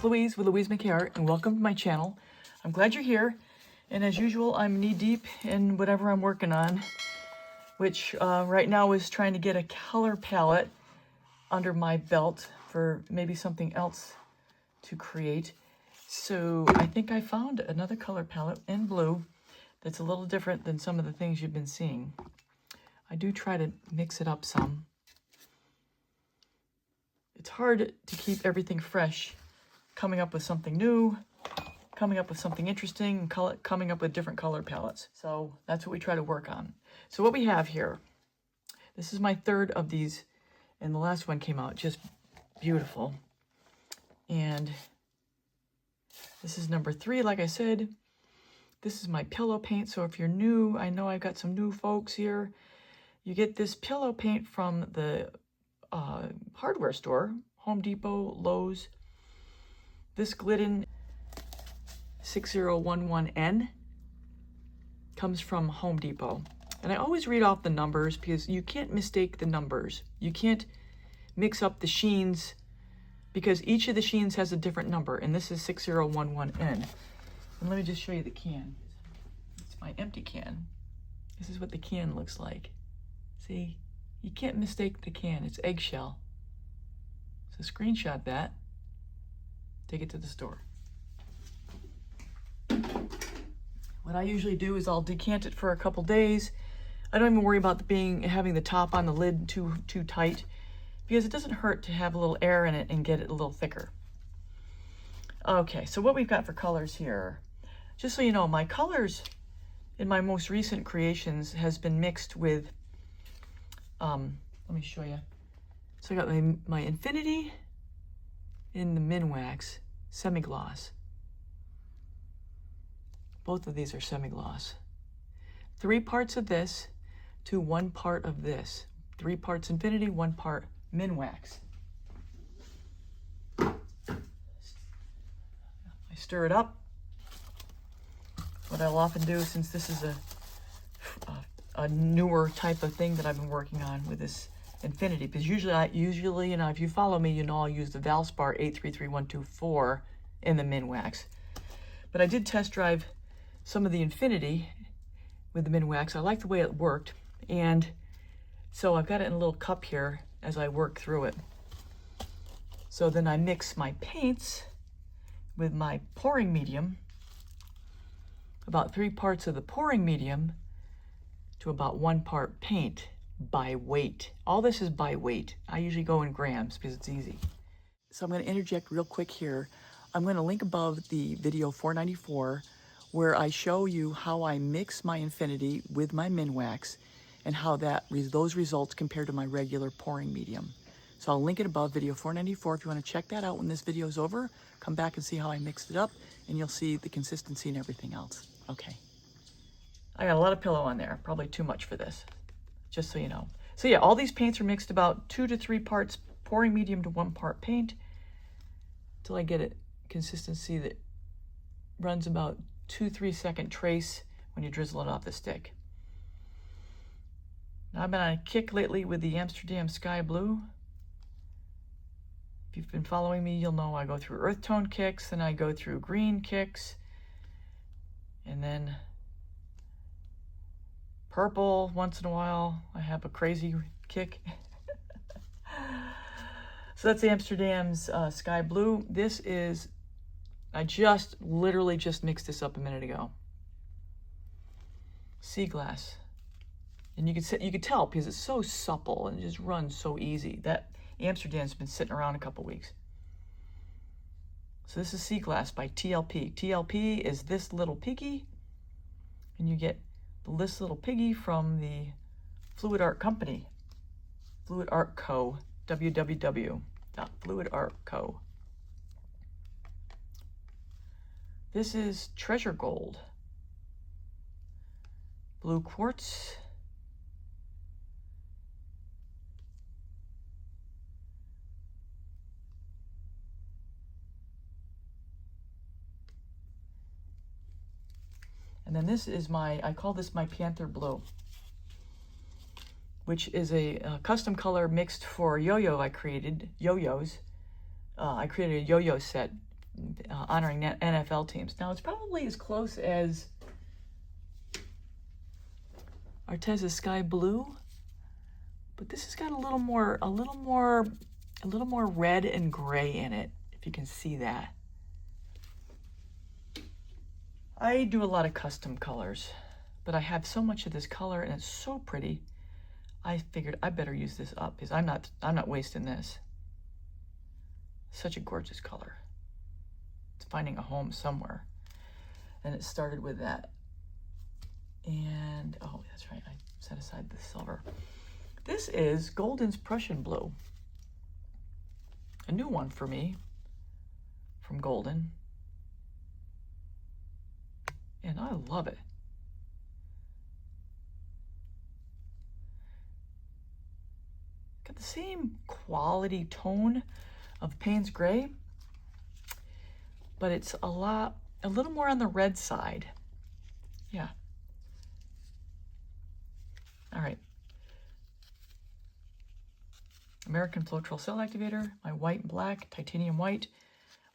it's Louise with louisemckayart, and welcome to my channel. I'm glad you're here, and as usual, I'm knee-deep in whatever I'm working on, which right now is trying to get a color palette under my belt for maybe something else to create. So I think I found another color palette in blue that's a little different than some of the things you've been seeing. I do try to mix it up some. It's hard to keep everything fresh, coming up with something new, coming up with something interesting, and coming up with different color palettes. So that's what we try to work on. So what we have here, this is my third of these, and the last one came out just beautiful. And this is number 3, like I said. This is my pillow paint, so if you're new, I know I've got some new folks here. You get this pillow paint from the hardware store, Home Depot, Lowe's. This Glidden 6011N comes from Home Depot. And I always read off the numbers because you can't mistake the numbers. You can't mix up the sheens because each of the sheens has a different number, and this is 6011N. And let me just show you the can. It's my empty can. This is what the can looks like. See? You can't mistake the can. It's eggshell. So screenshot that. Take it to the store. What I usually do is I'll decant it for a couple days. I don't even worry about having the top on the lid too tight, because it doesn't hurt to have a little air in it and get it a little thicker. Okay, so what we've got for colors here. Just so you know, my colors in my most recent creations has been mixed with let me show you. So I got my Infinity in the MinWax semi-gloss. Both of these are semi-gloss. 3 parts of this to 1 part of this. 3 parts Infinity, 1 part MinWax. I stir it up. What I'll often do, since this is a newer type of thing that I've been working on with this Infinity, because usually, you know, if you follow me, you know I'll use the Valspar 833124 in the MinWax. But I did test drive some of the Infinity with the MinWax. I like the way it worked, and so I've got it in a little cup here as I work through it. So then I mix my paints with my pouring medium, about 3 parts of the pouring medium to about 1 part paint by weight. All this is by weight. I usually go in grams because it's easy. So I'm going to interject real quick here. I'm going to link above the video 494 where I show you how I mix my Infinity with my MinWax and how those results compare to my regular pouring medium. So I'll link it above video 494 if you want to check that out when this video is over. Come back and see how I mixed it up, and you'll see the consistency and everything else. Okay. I got a lot of pillow on there, probably too much for this, just so you know. So yeah, all these paints are mixed about 2 to 3 parts pouring medium to 1 part paint until I get a consistency that runs about 2-3 second trace when you drizzle it off the stick. Now I've been on a kick lately with the Amsterdam Sky Blue. If you've been following me, you'll know I go through earth tone kicks, then I go through green kicks, and then purple once in a while. I have a crazy kick. So that's Amsterdam's Sky Blue. This is, I literally just mixed this up a minute ago. Sea glass. And you could tell because it's so supple and it just runs so easy. That Amsterdam's been sitting around a couple weeks. So this is Sea Glass by TLP. TLP is this little piggy, and you get this little piggy from the Fluidart company, Fluidart Co. www.fluidartco. This is Treasure Gold, blue quartz. And then this is I call this my Panther Blue, which is a custom color mixed for yo-yo I created, yo-yos. I created a yo-yo set honoring NFL teams. Now it's probably as close as Arteza Sky Blue, but this has got a little more red and gray in it, if you can see that. I do a lot of custom colors, but I have so much of this color and it's so pretty. I figured I better use this up because I'm not wasting this. Such a gorgeous color. It's finding a home somewhere. And it started with that. And, oh, that's right, I set aside the silver. This is Golden's Prussian Blue. A new one for me from Golden. And I love it. Got the same quality tone of Payne's Gray, but it's a little more on the red side. Yeah. All right. American Floetrol Cell Activator, my white and black, titanium white,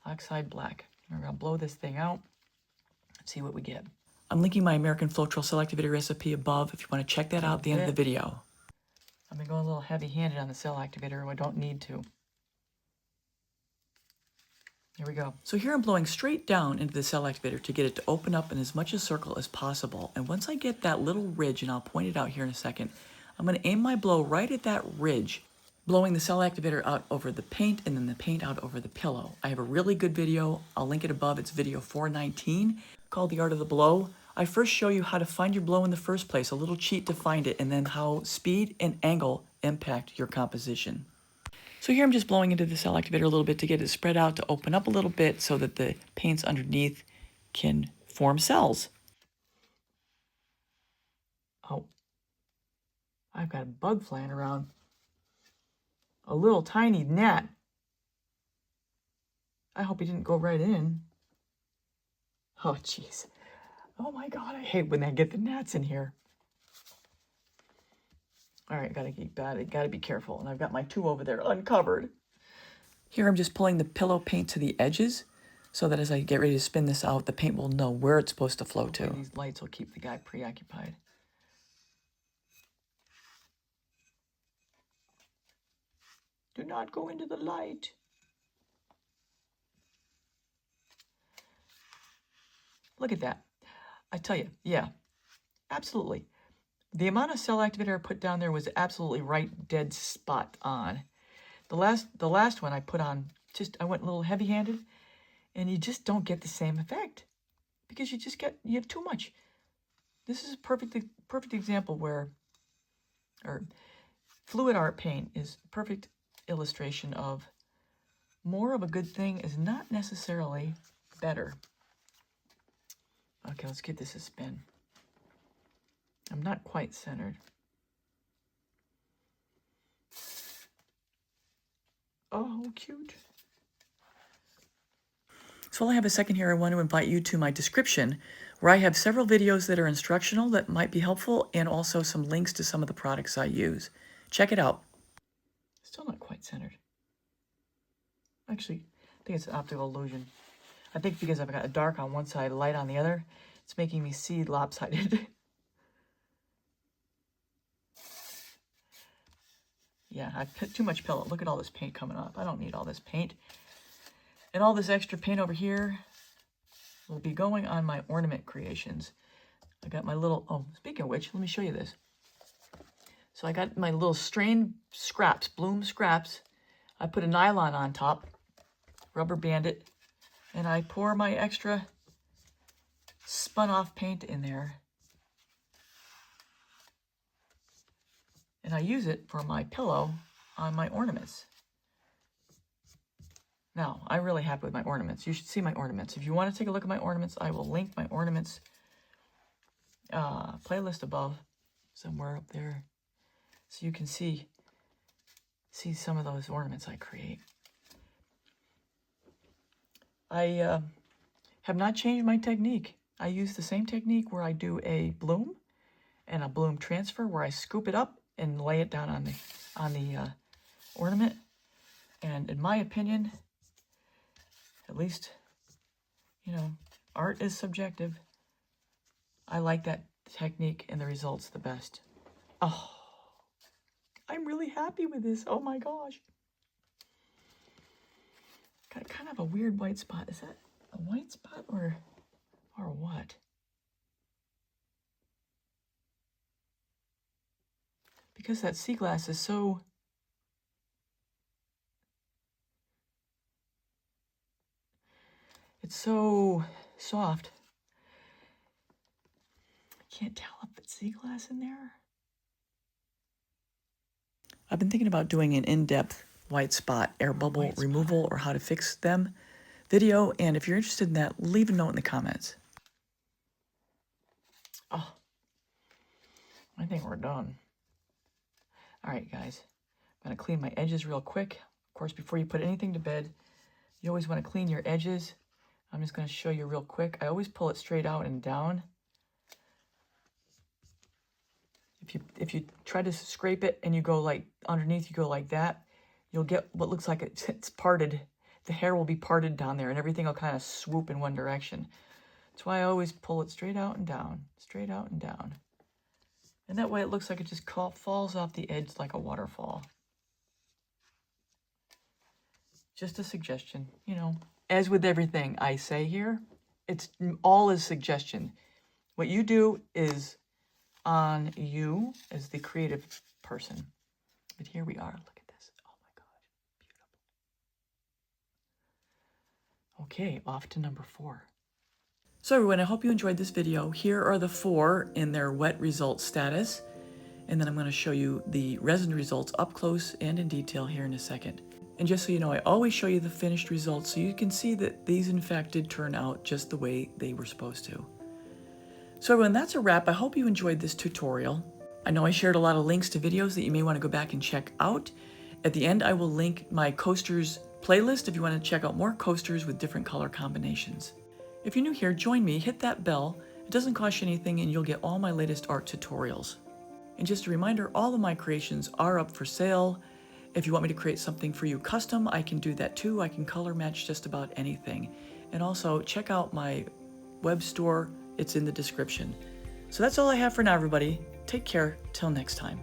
oxide black. We're gonna blow this thing out and see what we get. I'm linking my American Floetrol Cell Activator recipe above if you want to check that out at the end of the video. I've been going a little heavy-handed on the cell activator. I don't need to. Here we go. So here I'm blowing straight down into the cell activator to get it to open up in as much a circle as possible. And once I get that little ridge, and I'll point it out here in a second, I'm going to aim my blow right at that ridge, blowing the cell activator out over the paint and then the paint out over the pillow. I have a really good video. I'll link it above. It's video 419 called The Art of the Blow. I first show you how to find your blow in the first place, a little cheat to find it, and then how speed and angle impact your composition. So here I'm just blowing into the cell activator a little bit to get it spread out, to open up a little bit so that the paints underneath can form cells. Oh, I've got a bug flying around. A little tiny gnat. I hope he didn't go right in. Oh, jeez. Oh my God, I hate when they get the gnats in here. All right, gotta be careful. And I've got my two over there uncovered. Here I'm just pulling the pillow paint to the edges so that as I get ready to spin this out, the paint will know where it's supposed to flow to. These lights will keep the guy preoccupied. Do not go into the light. Look at that. I tell you, yeah, absolutely. The amount of cell activator I put down there was absolutely right, dead spot on. The last one I put on, I went a little heavy-handed, and you just don't get the same effect because you have too much. This is a perfect example where, or fluid art paint is a perfect illustration of more of a good thing is not necessarily better. Okay, let's give this a spin. I'm not quite centered. Oh, cute. So while I have a second here, I want to invite you to my description where I have several videos that are instructional that might be helpful and also some links to some of the products I use. Check it out. Still not quite centered. Actually, I think it's an optical illusion. I think because I've got a dark on one side, light on the other, it's making me see lopsided. Yeah, I put too much pillow. Look at all this paint coming off. I don't need all this paint. And all this extra paint over here will be going on my ornament creations. I got my little, oh, speaking of which, let me show you this. So I got my little strain scraps, bloom scraps. I put a nylon on top, rubber band it, and I pour my extra spun off paint in there. And I use it for my pillow on my ornaments. Now, I'm really happy with my ornaments. You should see my ornaments. If you want to take a look at my ornaments, I will link my ornaments playlist above, somewhere up there, so you can see some of those ornaments I create. I have not changed my technique. I use the same technique where I do a bloom and a bloom transfer where I scoop it up and lay it down on the ornament. And in my opinion, at least You know, art is subjective. I like that technique and the results the best. Oh, I'm really happy with this. Oh my gosh. Got kind of a weird white spot. Is that a white spot or what? Because that sea glass is so... It's so soft. I can't tell if it's sea glass in there. I've been thinking about doing an in-depth white spot air bubble removal or how to fix them video, and if you're interested in that, leave a note in the comments. Oh, I think we're done. All right, guys, I'm gonna clean my edges real quick. Of course, before you put anything to bed, you always want to clean your edges. I'm just going to show you real quick. I always pull it straight out and down. If you try to scrape it and you go like underneath, you go like that, you'll get what looks like it's parted. The hair will be parted down there and everything will kind of swoop in one direction. That's why I always pull it straight out and down, straight out and down. And that way it looks like it just falls off the edge like a waterfall. Just a suggestion, you know. As with everything I say here, it's all is suggestion. What you do is on you as the creative person. But here we are. Look at this. Oh my gosh. Beautiful. Okay, off to number 4. So everyone, I hope you enjoyed this video. Here are the 4 in their wet result status. And then I'm going to show you the resin results up close and in detail here in a second. And just so you know, I always show you the finished results so you can see that these in fact did turn out just the way they were supposed to. So everyone, that's a wrap. I hope you enjoyed this tutorial. I know I shared a lot of links to videos that you may want to go back and check out. At the end, I will link my coasters playlist if you want to check out more coasters with different color combinations. If you're new here, join me, hit that bell. It doesn't cost you anything and you'll get all my latest art tutorials. And just a reminder, all of my creations are up for sale. If you want me to create something for you custom, I can do that too. I can color match just about anything. And also check out my web store. It's in the description. So that's all I have for now, everybody. Take care. Till next time.